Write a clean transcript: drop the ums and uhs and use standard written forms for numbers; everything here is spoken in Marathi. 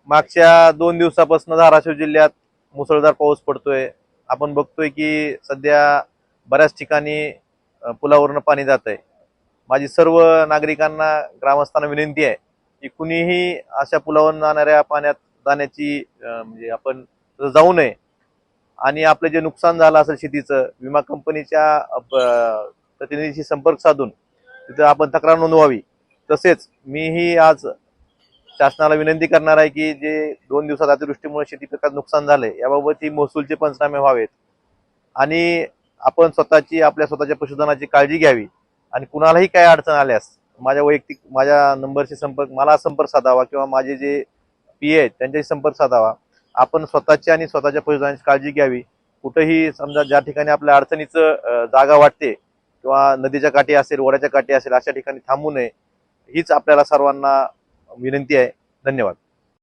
मागच्या 2 दिवसापासून धाराशिव जिल्ह्यात मुसळधार पाऊस पडतोय. आपण बघतोय की सध्या बऱ्याच ठिकाणी पुलावरनं पाणी जात आहे. माझी सर्व नागरिकांना, ग्रामस्थांना विनंती आहे की कुणीही अशा पुलावरून जाणाऱ्या पाण्यात जाण्याची म्हणजे आपण जाऊ नये. आणि आपलं जे नुकसान झालं असेल शेतीचं, विमा कंपनीच्या प्रतिनिधीशी संपर्क साधून तिथं आपण तक्रार नोंदवावी. तसेच मीही आज शासनाला विनंती करणार आहे की जे 2 दिवसात अतिवृष्टीमुळे शेती पिकाचं नुकसान झालंय याबाबत ही महसूलचे पंचनामे व्हावेत आणि आपण आपल्या स्वतःच्या पशुधनाची काळजी घ्यावी. आणि कुणालाही काय अडचण आल्यास माझ्या नंबरशी मला संपर्क साधावा किंवा माझे जे पी आहेत त्यांच्याशी संपर्क साधावा. आपण स्वतःची आणि स्वतःच्या पशुधनाची काळजी घ्यावी. कुठेही समजा ज्या ठिकाणी आपल्या अडचणीचं जागा वाटते किंवा नदीच्या काठी असेल, ओढ्याच्या काठी असेल, अशा ठिकाणी थांबू नये हीच आपल्याला सर्वांना विनंती आहे. धन्यवाद.